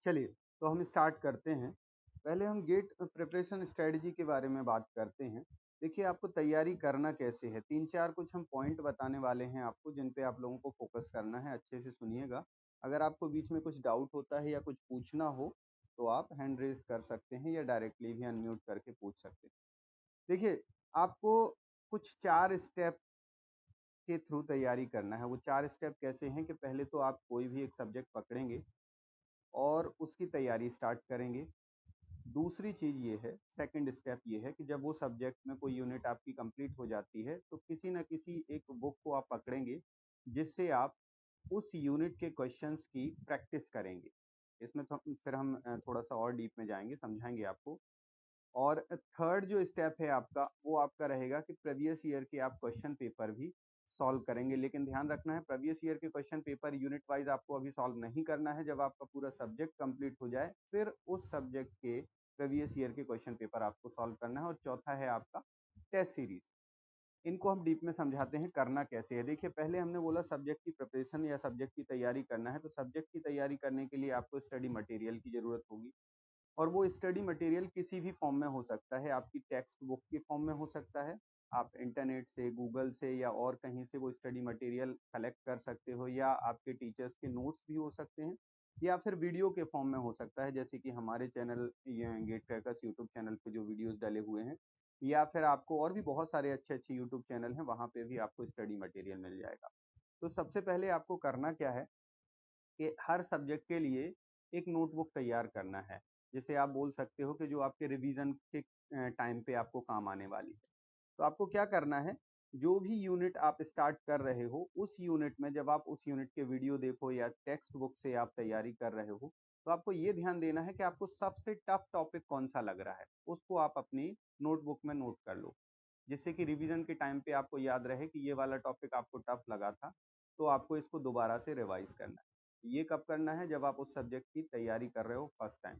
चलिए, तो हम स्टार्ट करते हैं। पहले हम गेट प्रिपरेशन स्ट्रेटजी के बारे में बात करते हैं। देखिए, आपको तैयारी करना कैसे है, 3-4 कुछ हम पॉइंट बताने वाले हैं आपको, जिन पे आप लोगों को फोकस करना है। अच्छे से सुनिएगा। अगर आपको बीच में कुछ डाउट होता है या कुछ पूछना हो, तो आप हैंड रेज़ कर सकते हैं या डायरेक्टली भी अनम्यूट करके पूछ सकते हैं। देखिए, आपको कुछ 4 स्टेप के थ्रू तैयारी करना है। वो 4 स्टेप कैसे हैं कि पहले तो आप कोई भी एक सब्जेक्ट पकड़ेंगे और उसकी तैयारी स्टार्ट करेंगे। दूसरी चीज़ ये है, सेकंड स्टेप ये है कि जब वो सब्जेक्ट में कोई यूनिट आपकी कंप्लीट हो जाती है, तो किसी न किसी एक बुक को आप पकड़ेंगे, जिससे आप उस यूनिट के क्वेश्चंस की प्रैक्टिस करेंगे। इसमें तो फिर हम थोड़ा-सा और डीप में जाएँगे, समझाएँगे आपको। और थर्ड जो स्टेप है आपका, वो आपका रहेगा कि प्रीवियस ईयर के आप क्वेश्चन पेपर भी सॉल्व करेंगे। लेकिन ध्यान रखना है, प्रीवियस ईयर के क्वेश्चन पेपर यूनिट वाइज आपको अभी सॉल्व नहीं करना है। जब आपका पूरा सब्जेक्ट कंप्लीट हो जाए, फिर उस सब्जेक्ट के प्रीवियस ईयर के क्वेश्चन पेपर आपको सॉल्व करना है। और चौथा है आपका टेस्ट सीरीज। इनको हम डीप में समझाते हैं करना कैसे है। देखिए, पहले हमने बोला सब्जेक्ट की प्रिपरेशन या सब्जेक्ट की तैयारी करना है, तो सब्जेक्ट की तैयारी करने के लिए आपको स्टडी मटेरियल की जरूरत होगी। और वो स्टडी मटेरियल किसी भी फॉर्म में हो सकता है। आपकी टेक्स्ट बुक के फॉर्म में हो सकता है, आप इंटरनेट से, गूगल से या और कहीं से वो स्टडी मटेरियल कलेक्ट कर सकते हो, या आपके टीचर्स के नोट्स भी हो सकते हैं, या फिर वीडियो के फॉर्म में हो सकता है, जैसे कि हमारे channel Gate Crackers YouTube channel पे जो वीडियोस डले हुए हैं, या फिर आपको और भी बहुत सारे अच्छे अच्छे यूट्यूब चैनल हैं, वहाँ पे भी आपको स्टडी मटेरियल मिल जाएगा। तो सबसे पहले आपको करना क्या है कि हर सब्जेक्ट के लिए एक नोटबुक तैयार करना है, जिसे आप बोल सकते हो कि जो आपके रिवीजन के टाइम पे आपको काम आने वाली है। तो आपको क्या करना है, जो भी यूनिट आप स्टार्ट कर रहे हो, उस यूनिट में जब आप उस यूनिट के वीडियो देखो या टेक्स्ट बुक से आप तैयारी कर रहे हो, तो आपको ये ध्यान देना है कि आपको सबसे टफ टॉपिक कौन सा लग रहा है, उसको आप अपनी नोटबुक में नोट कर लो, जिससे कि रिवीजन के टाइम पे आपको याद रहे कि ये वाला टॉपिक आपको टफ लगा था, तो आपको इसको दोबारा से रिवाइज करना है। ये कब करना है, जब आप उस सब्जेक्ट की तैयारी कर रहे हो फर्स्ट टाइम।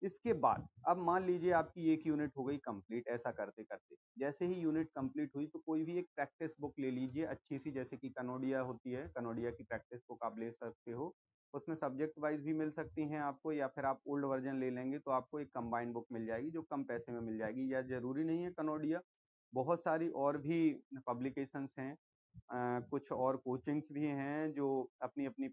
इसके बाद अब मान लीजिए आपकी एक यूनिट हो गई कंप्लीट। ऐसा करते करते जैसे ही यूनिट कंप्लीट हुई, तो कोई भी एक प्रैक्टिस बुक ले लीजिए अच्छी सी, जैसे कि कनोडिया होती है, कनोडिया की प्रैक्टिस बुक आप ले सकते हो। उसमें सब्जेक्ट वाइज भी मिल सकती हैं आपको, या फिर आप ओल्ड वर्जन ले लेंगे तो आपको एक कंबाइंड बुक मिल जाएगी जो कम पैसे में मिल जाएगी। या जरूरी नहीं है कनोडिया, बहुत सारी और भी पब्लिकेशंस हैं। कुछ और कोचिंग्स भी हैं जो अपनी अपनी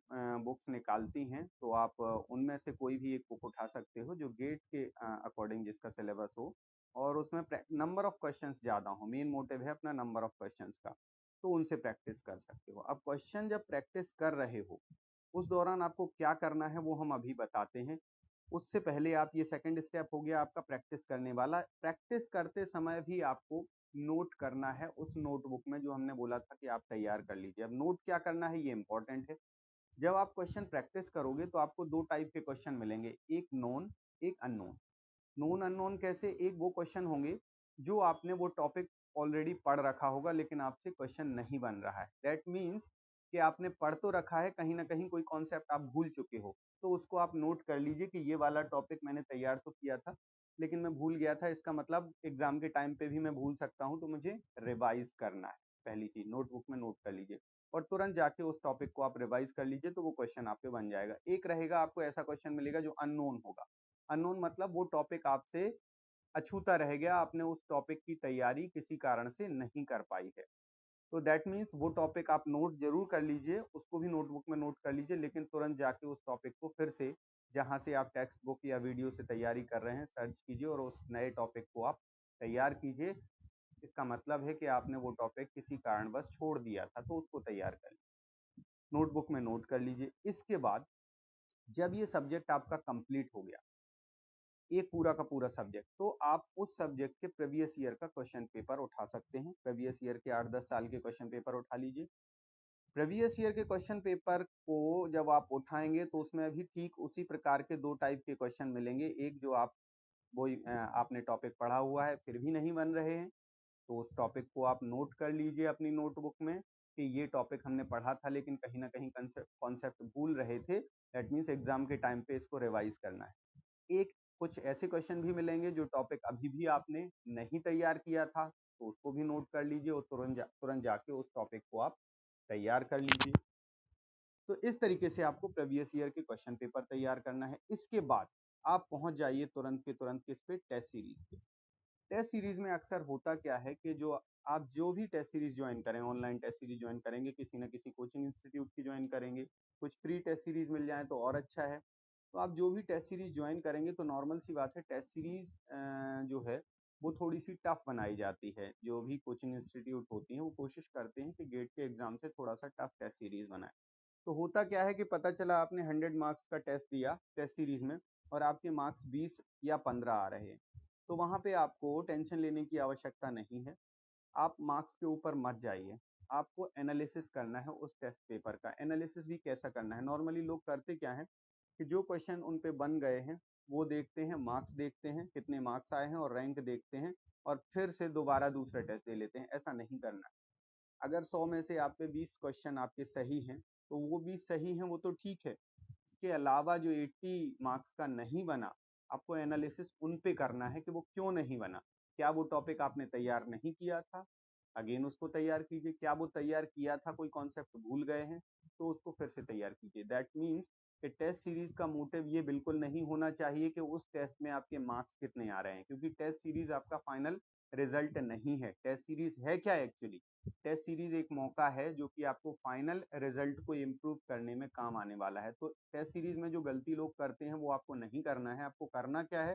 बुक्स निकालती हैं, तो आप उनमें से कोई भी एक बुक उठा सकते हो जो गेट के अकॉर्डिंग जिसका सिलेबस हो, और उसमें नंबर ऑफ क्वेश्चंस ज़्यादा हो। मेन मोटिव है अपना नंबर ऑफ क्वेश्चंस का, तो उनसे प्रैक्टिस कर सकते हो। अब क्वेश्चन जब प्रैक्टिस कर रहे हो, उस दौरान आपको क्या करना है वो हम अभी बताते हैं। उससे पहले आप, ये सेकंड स्टेप हो गया आपका प्रैक्टिस करने वाला। प्रैक्टिस करते समय भी आपको नोट करना है उस नोटबुक में, जो हमने बोला था कि आप तैयार कर लीजिए। अब नोट क्या करना है ये इंपॉर्टेंट है। जब आप क्वेश्चन प्रैक्टिस करोगे तो आपको दो टाइप के क्वेश्चन मिलेंगे, एक नोन, एक अननोन। नोन अननोन कैसे, एक वो क्वेश्चन होंगे जो आपने वो टॉपिक ऑलरेडी पढ़ रखा होगा, लेकिन आपसे क्वेश्चन नहीं बन रहा है। दैट मीन्स कि आपने पढ़ तो रखा है, कहीं ना कहीं कोई कॉन्सेप्ट आप भूल चुके हो, तो उसको आप नोट कर लीजिए कि ये वाला टॉपिक मैंने तैयार तो किया था, लेकिन मैं भूल गया था। इसका मतलब एग्जाम के टाइम पे भी मैं भूल सकता हूँ, तो मुझे रिवाइज करना है। पहली चीज नोटबुक में नोट कर लीजिए, और तुरंत जाके उस टॉपिक को आप रिवाइज कर लीजिए, तो वो क्वेश्चन आपके बन जाएगा। एक रहेगा, आपको ऐसा क्वेश्चन मिलेगा जो अननोन होगा। अननोन मतलब वो टॉपिक आपसे अछूता रह गया, आपने उस टॉपिक की तैयारी किसी कारण से नहीं कर पाई है। तो दैट मीन्स वो टॉपिक आप नोट जरूर कर लीजिए, उसको भी नोटबुक में नोट कर लीजिए, लेकिन तुरंत जाके उस टॉपिक को फिर से, जहां से आप टेक्स्ट बुक या वीडियो से तैयारी कर रहे हैं, सर्च कीजिए और उस नए टॉपिक को आप तैयार कीजिए। इसका मतलब है कि आपने वो टॉपिक किसी कारणवश छोड़ दिया था, तो उसको तैयार कर लीजिए, नोटबुक में नोट कर लीजिए। इसके बाद जब ये सब्जेक्ट आपका कंप्लीट हो गया, एक पूरा का पूरा सब्जेक्ट, तो आप उस सब्जेक्ट के प्रीवियस ईयर का क्वेश्चन पेपर उठा सकते हैं। प्रीवियस ईयर के 8-10 साल के क्वेश्चन पेपर उठा लीजिए। प्रीवियस ईयर के क्वेश्चन पेपर को जब आप उठाएंगे, तो उसमें भी ठीक उसी प्रकार के दो टाइप के क्वेश्चन मिलेंगे। एक जो आप वो आपने टॉपिक पढ़ा हुआ है फिर भी नहीं बन रहे हैं, तो उस टॉपिक को आप नोट कर लीजिए अपनी नोटबुक में कि ये टॉपिक हमने पढ़ा था, लेकिन कहीं ना कहीं कॉन्सेप्ट भूल रहे थे। दैट मीन्स एग्जाम के टाइम पे इसको रिवाइज करना है। एक कुछ ऐसे क्वेश्चन भी मिलेंगे जो टॉपिक अभी भी आपने नहीं तैयार किया था, तो उसको भी नोट कर लीजिए और तुरंत जाके उस टॉपिक को आप तैयार कर लीजिए। तो इस तरीके से आपको प्रीवियस ईयर के क्वेश्चन पेपर तैयार करना है। इसके बाद आप पहुंच जाइए तुरंत के तुरंत किस पे, टेस्ट सीरीज पे। टेस्ट सीरीज में अक्सर होता क्या है कि जो भी टेस्ट सीरीज ज्वाइन करें, ऑनलाइन टेस्ट सीरीज ज्वाइन करेंगे, किसी न किसी कोचिंग इंस्टीट्यूट की ज्वाइन करेंगे, कुछ फ्री टेस्ट सीरीज मिल जाए तो और अच्छा है। तो आप जो भी टेस्ट सीरीज ज्वाइन करेंगे तो नॉर्मल सी बात है, टेस्ट सीरीज जो है वो थोड़ी सी टफ बनाई जाती है। जो भी कोचिंग इंस्टीट्यूट होती हैं वो कोशिश करते हैं कि गेट के एग्जाम से थोड़ा सा टफ टेस्ट सीरीज बनाए। तो होता क्या है कि पता चला आपने 100 मार्क्स का टेस्ट दिया टेस्ट सीरीज में और आपके मार्क्स 20 या 15 आ रहे हैं, तो वहां पे आपको टेंशन लेने की आवश्यकता नहीं है। आप मार्क्स के ऊपर मत जाइए, आपको एनालिसिस करना है उस टेस्ट पेपर का। एनालिसिस भी कैसा करना है, नॉर्मली लोग करते क्या है कि जो क्वेश्चन उन पे बन गए हैं वो देखते हैं, मार्क्स देखते हैं कितने मार्क्स आए हैं और रैंक देखते हैं और फिर से दोबारा दूसरा टेस्ट दे लेते हैं। ऐसा नहीं करना। अगर 100 में से आप पे 20 क्वेश्चन आपके सही हैं तो वो 20 सही हैं, वो तो ठीक है। इसके अलावा जो 80 मार्क्स का नहीं बना, आपको एनालिसिस उन पे करना है कि वो क्यों नहीं बना। क्या वो टॉपिक आपने तैयार नहीं किया था, अगेन उसको तैयार कीजिए। क्या वो तैयार किया था, कोई कॉन्सेप्ट भूल गए हैं तो उसको फिर से तैयार कीजिए। दैट मीन्स कि टेस्ट सीरीज का मोटिव ये बिल्कुल नहीं होना चाहिए कि उस टेस्ट में आपके मार्क्स कितने आ रहे हैं, क्योंकि टेस्ट सीरीज आपका फाइनल रिजल्ट नहीं है। टेस्ट सीरीज है क्या एक्चुअली, टेस्ट सीरीज एक मौका है जो कि आपको फाइनल रिजल्ट को इम्प्रूव करने में काम आने वाला है। तो टेस्ट सीरीज में जो गलती लोग करते हैं वो आपको नहीं करना है। आपको करना क्या है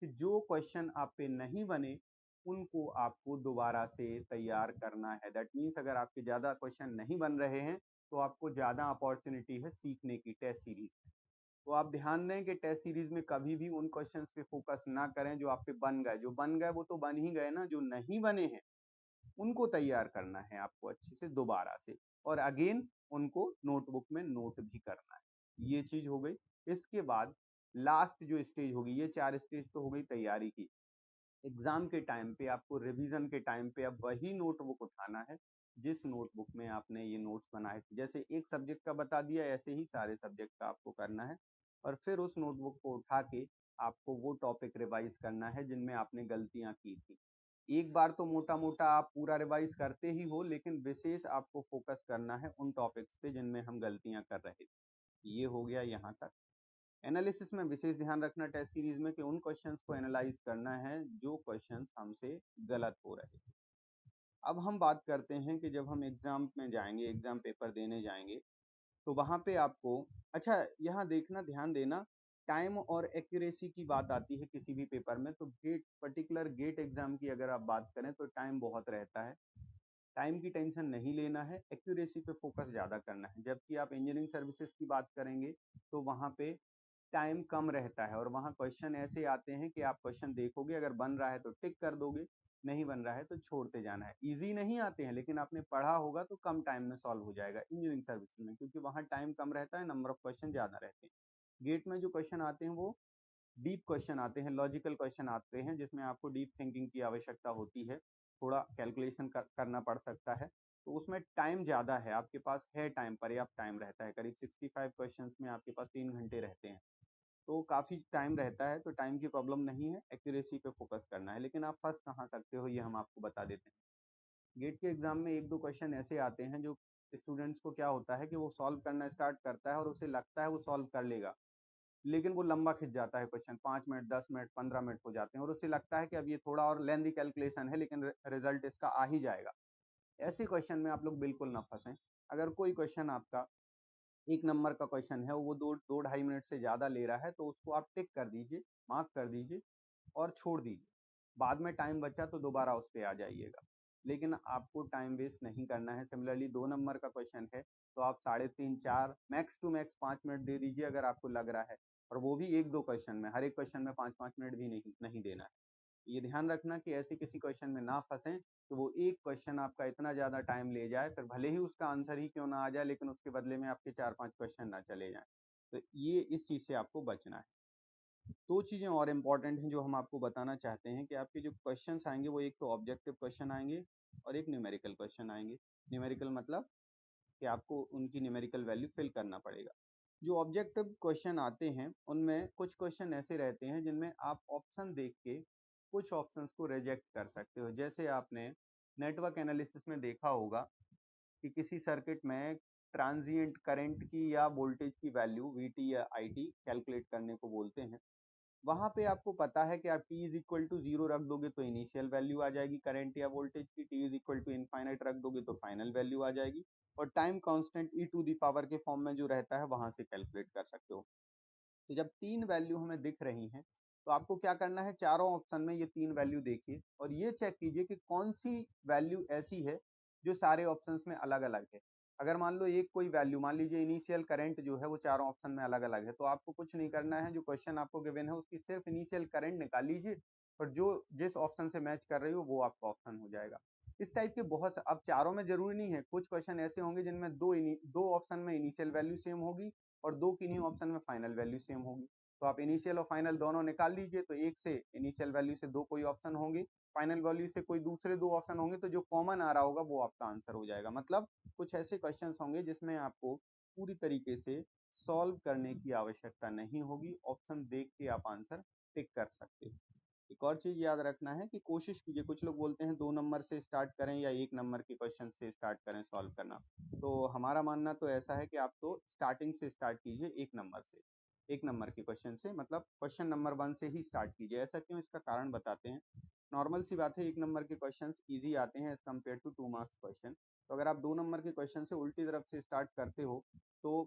कि जो क्वेश्चन आप पे नहीं बने उनको आपको दोबारा से तैयार करना है। दैट मीन्स अगर आपके ज्यादा क्वेश्चन नहीं बन रहे हैं तो आपको ज्यादा अपॉर्चुनिटी है सीखने की टेस्ट सीरीज में। तो आप ध्यान दें कि टेस्ट सीरीज में कभी भी उन क्वेश्चंस पे फोकस ना करें जो आप पे बन गए। जो बन गए वो तो बन ही गए ना, जो नहीं बने हैं उनको तैयार करना है आपको अच्छे से दोबारा से, और अगेन उनको नोटबुक में नोट भी करना है। ये चीज हो गई। इसके बाद लास्ट जो स्टेज होगी, ये 4 स्टेज तो हो गई तैयारी की। एग्जाम के टाइम पे आपको, रिवीजन के टाइम पे अब वही नोटबुक उठाना है जिस नोटबुक में आपने ये नोट्स बनाए थे। जैसे एक सब्जेक्ट का बता दिया, ऐसे ही सारे सब्जेक्ट का आपको करना है। और फिर उस नोटबुक को उठा के आपको वो टॉपिक रिवाइज करना है जिनमें आपने गलतियां की थी। एक बार तो मोटा मोटा आप पूरा रिवाइज करते ही हो, लेकिन विशेष आपको फोकस करना है उन टॉपिक्स पे जिनमें हम गलतियां कर रहे थे। ये हो गया यहाँ तक। एनालिसिस में विशेष ध्यान रखना टेस्ट सीरीज में कि उन क्वेश्चंस को एनालाइज करना है जो क्वेश्चंस हमसे गलत हो रहे हैं। अब हम बात करते हैं कि जब हम एग्जाम में जाएंगे, एग्जाम पेपर देने जाएंगे, तो वहां पे आपको, अच्छा यहाँ देखना, ध्यान देना, टाइम और एक्यूरेसी की बात आती है किसी भी पेपर में। तो गेट, पर्टिकुलर गेट एग्जाम की अगर आप बात करें तो टाइम बहुत रहता है। टाइम की टेंशन नहीं लेना है, एक्यूरेसी पे फोकस ज्यादा करना है। जबकि आप इंजीनियरिंग सर्विसेज की बात करेंगे तो वहां पे टाइम कम रहता है और वहाँ क्वेश्चन ऐसे आते हैं कि आप क्वेश्चन देखोगे, अगर बन रहा है तो टिक कर दोगे, नहीं बन रहा है तो छोड़ते जाना है। इजी नहीं आते हैं, लेकिन आपने पढ़ा होगा तो कम टाइम में सॉल्व हो जाएगा इंजीनियरिंग सर्विस में, क्योंकि वहाँ टाइम कम रहता है, नंबर ऑफ क्वेश्चन ज्यादा रहते हैं। गेट में जो क्वेश्चन आते हैं वो डीप क्वेश्चन आते हैं, लॉजिकल क्वेश्चन आते हैं, जिसमें आपको डीप थिंकिंग की आवश्यकता होती है, थोड़ा कैलकुलेशन करना पड़ सकता है। तो उसमें टाइम ज्यादा है, आपके पास है टाइम, पर्याप्त टाइम रहता है। करीब 65 क्वेश्चंस में आपके पास 3 घंटे रहते हैं, तो काफी टाइम रहता है। तो टाइम की प्रॉब्लम नहीं है, एक्यूरेसी पे फोकस करना है। लेकिन आप फंस कहाँ सकते हो ये हम आपको बता देते हैं। गेट के एग्जाम में एक दो क्वेश्चन ऐसे आते हैं जो स्टूडेंट्स को क्या होता है कि वो सॉल्व करना स्टार्ट करता है और उसे लगता है वो सॉल्व कर लेगा, लेकिन वो लंबा खिंच जाता है क्वेश्चन, 5 मिनट, 10 मिनट, 15 मिनट हो जाते हैं और उसे लगता है कि अब ये थोड़ा और लेंदी कैलकुलेशन है लेकिन रिजल्ट इसका आ ही जाएगा। ऐसे क्वेश्चन में आप लोग बिल्कुल ना फंसें। अगर कोई क्वेश्चन आपका 1 नंबर का क्वेश्चन है, वो दो ढाई मिनट से ज्यादा ले रहा है, तो उसको आप टिक कर दीजिए, मार्क कर दीजिए और छोड़ दीजिए। बाद में टाइम बचा तो दोबारा उस पर आ जाइएगा, लेकिन आपको टाइम वेस्ट नहीं करना है। सिमिलरली 2 नंबर का क्वेश्चन है तो आप 3.5, 4, मैक्स टू मैक्स 5 मिनट दे दीजिए अगर आपको लग रहा है, और वो भी एक दो क्वेश्चन में, हर एक क्वेश्चन में 5-5 मिनट भी नहीं देना है। ये ध्यान रखना कि ऐसे किसी क्वेश्चन में ना फंसें तो वो एक क्वेश्चन आपका इतना ज्यादा टाइम ले जाए, फिर भले ही उसका आंसर ही क्यों ना आ जाए, लेकिन उसके बदले में आपके 4-5 क्वेश्चन ना चले जाएं। तो ये, इस चीज से आपको बचना है। दो चीजें और इम्पोर्टेंट हैं जो हम आपको बताना चाहते हैं कि आपके जो क्वेश्चंस आएंगे वो एक तो ऑब्जेक्टिव क्वेश्चन आएंगे और एक न्यूमेरिकल क्वेश्चन आएंगे। न्यूमेरिकल मतलब कि आपको उनकी न्यूमेरिकल वैल्यू फिल करना पड़ेगा। जो ऑब्जेक्टिव क्वेश्चन आते हैं उनमें कुछ क्वेश्चन ऐसे रहते हैं जिनमें आप ऑप्शन देख के कुछ ऑप्शंस को रिजेक्ट कर सकते हो। जैसे आपने नेटवर्क एनालिसिस में देखा होगा कि किसी सर्किट में ट्रांजिएंट करंट की या वोल्टेज की वैल्यू वीटी या आईटी कैलकुलेट करने को बोलते हैं। वहां पे आपको पता है कि आप t इज इक्वल टू 0 रख दोगे तो इनिशियल वैल्यू आ जाएगी करंट या वोल्टेज की, t is equal to infinite रख दोगे तो फाइनल वैल्यू आ जाएगी, और time constant e to the power के फॉर्म में जो रहता है वहां से कैलकुलेट कर सकते हो। तो जब तीन वैल्यू हमें दिख रही हैं तो आपको क्या करना है, चारों ऑप्शन में ये तीन वैल्यू देखिए और ये चेक कीजिए कि कौन सी वैल्यू ऐसी है जो सारे ऑप्शंस में अलग अलग है। अगर मान लो एक कोई वैल्यू, मान लीजिए इनिशियल करंट जो है वो चारों ऑप्शन में अलग अलग है, तो आपको कुछ नहीं करना है, जो क्वेश्चन आपको गिवन है उसकी सिर्फ इनिशियल करंट निकाल लीजिए और जो जिस ऑप्शन से मैच कर रही हो वो आपका ऑप्शन हो जाएगा। इस टाइप के बहुत, अब चारों में जरूरी नहीं है, कुछ क्वेश्चन ऐसे होंगे जिनमें दो ऑप्शन में इनिशियल वैल्यू सेम होगी और दो किन्हीं ऑप्शन में फाइनल वैल्यू सेम होगी। तो आप इनिशियल और फाइनल दोनों निकाल लीजिए, तो एक से इनिशियल वैल्यू से दो कोई ऑप्शन होंगे, फाइनल वैल्यू से कोई दूसरे दो ऑप्शन होंगे, तो जो कॉमन आ रहा होगा वो आपका आंसर हो जाएगा। मतलब कुछ ऐसे क्वेश्चंस होंगे जिसमें आपको पूरी तरीके से सॉल्व करने की आवश्यकता नहीं होगी, ऑप्शन देख के आप आंसर टिक कर सकते हो। एक और चीज याद रखना है कि कोशिश कीजिए, कुछ लोग बोलते हैं 2 नंबर से स्टार्ट करें या 1 नंबर के क्वेश्चन से स्टार्ट करें सॉल्व करना, तो हमारा मानना तो ऐसा है कि आप तो स्टार्टिंग से स्टार्ट कीजिए 1 नंबर से, 1 नंबर के क्वेश्चन से, मतलब क्वेश्चन नंबर 1 से ही स्टार्ट कीजिए। ऐसा क्यों, इसका कारण बताते हैं। नॉर्मल सी बात है, 1 नंबर के क्वेश्चन इजी आते हैं as compared to 2 marks question, तो अगर आप 2 नंबर के क्वेश्चन से उल्टी तरफ से स्टार्ट करते हो तो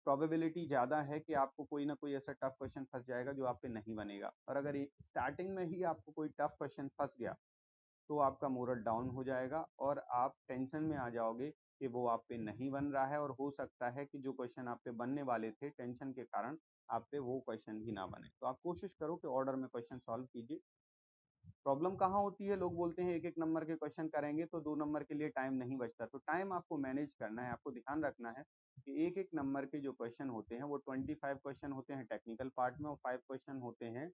प्रोबेबिलिटी ज़्यादा है कि आपको कोई ना कोई ऐसा टफ क्वेश्चन फंस जाएगा जो आप पे नहीं बनेगा, और अगर स्टार्टिंग में ही आपको कोई टफ क्वेश्चन फंस गया तो आपका मोरल डाउन हो जाएगा और आप टेंशन में आ जाओगे कि वो आप पे नहीं बन रहा है, और हो सकता है कि जो क्वेश्चन आप पे बनने वाले थे टेंशन के कारण आप पे वो क्वेश्चन भी ना बने। तो आप कोशिश करो कि ऑर्डर में क्वेश्चन सॉल्व कीजिए। प्रॉब्लम कहाँ होती है, लोग बोलते हैं 1 1 नंबर के क्वेश्चन करेंगे तो 2 नंबर के लिए टाइम नहीं बचता, तो टाइम आपको मैनेज करना है। आपको ध्यान रखना है कि 1 1 नंबर के जो क्वेश्चन होते हैं वो 25 क्वेश्चन होते हैं टेक्निकल पार्ट में, और 5 क्वेश्चन होते हैं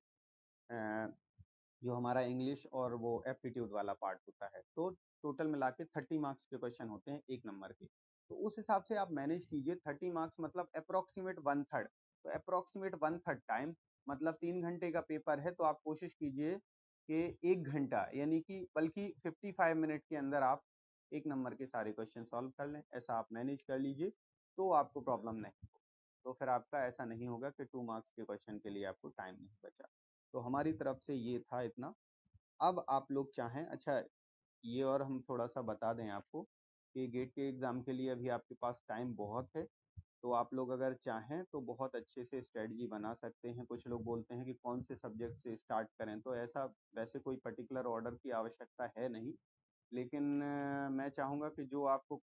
जो हमारा इंग्लिश और वो एप्टीट्यूड वाला पार्ट होता है। तो टोटल मिला के 30 मार्क्स के क्वेश्चन होते हैं 1 नंबर के, तो उस हिसाब से आप मैनेज कीजिए। 30 मार्क्स मतलब अप्रोक्सीमेट 1/3, तो अप्रोक्सीमेट 1/3 टाइम मतलब 3 घंटे का पेपर है, तो आप कोशिश कीजिए कि 1 घंटा यानी कि बल्कि 55 मिनट के अंदर आप 1 नंबर के सारे क्वेश्चन सॉल्व कर लें। ऐसा आप मैनेज कर लीजिए तो आपको प्रॉब्लम नहीं हो, तो फिर आपका ऐसा नहीं होगा कि 2 मार्क्स के क्वेश्चन के लिए आपको टाइम नहीं बचा। तो हमारी तरफ से ये था इतना। अब आप लोग चाहें, अच्छा ये और हम थोड़ा सा बता दें आपको कि गेट के एग्ज़ाम के लिए अभी आपके पास टाइम बहुत है, तो आप लोग अगर चाहें तो बहुत अच्छे से स्ट्रेटजी बना सकते हैं। कुछ लोग बोलते हैं कि कौन से सब्जेक्ट से स्टार्ट करें, तो ऐसा वैसे कोई पर्टिकुलर ऑर्डर की आवश्यकता है नहीं, लेकिन मैं चाहूँगा कि जो आपको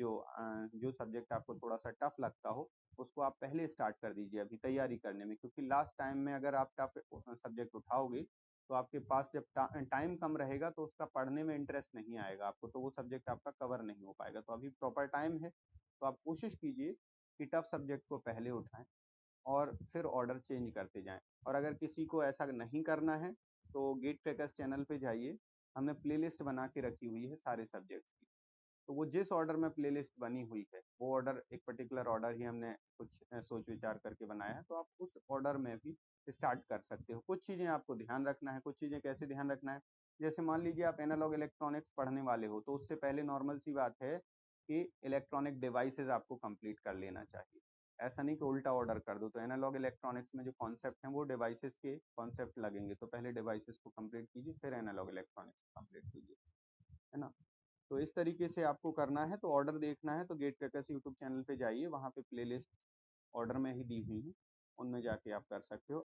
जो सब्जेक्ट आपको थोड़ा सा टफ लगता हो उसको आप पहले स्टार्ट कर दीजिए अभी तैयारी करने में, क्योंकि लास्ट टाइम में अगर आप टफ सब्जेक्ट उठाओगे तो आपके पास जब टाइम कम रहेगा तो उसका पढ़ने में इंटरेस्ट नहीं आएगा आपको, तो वो सब्जेक्ट आपका कवर नहीं हो पाएगा। तो अभी प्रॉपर टाइम है, तो आप कोशिश कीजिए कि टफ सब्जेक्ट को पहले उठाएं और फिर ऑर्डर चेंज करते जाएं। और अगर किसी को ऐसा नहीं करना है तो गेट क्रैकर्स चैनल पे जाइए, हमने प्लेलिस्ट बना के रखी हुई है सारे सब्जेक्ट्स की, तो वो जिस ऑर्डर में प्लेलिस्ट बनी हुई है वो ऑर्डर, एक पर्टिकुलर ऑर्डर ही हमने कुछ सोच विचार करके बनाया है, तो आप उस ऑर्डर में भी स्टार्ट कर सकते हो। कुछ चीज़ें आपको ध्यान रखना है, कुछ चीज़ें कैसे ध्यान रखना है, जैसे मान लीजिए आप एनालॉग इलेक्ट्रॉनिक्स पढ़ने वाले हो तो उससे पहले नॉर्मल सी बात है कि इलेक्ट्रॉनिक डिवाइसेस आपको कंप्लीट कर लेना चाहिए। ऐसा नहीं कि उल्टा ऑर्डर कर दो, तो एनालॉग इलेक्ट्रॉनिक्स में जो कॉन्सेप्ट हैं वो डिवाइसेस के कॉन्सेप्ट लगेंगे, तो पहले डिवाइसेस को कंप्लीट कीजिए फिर एनालॉग इलेक्ट्रॉनिक्स को कंप्लीट कीजिए, है ना। तो इस तरीके से आपको करना है। तो ऑर्डर देखना है तो गेट क्रैकर्स यूट्यूब चैनल पे जाइए, वहाँ पे प्लेलिस्ट ऑर्डर में ही दी हुई है, उनमें जाके आप कर सकते हो।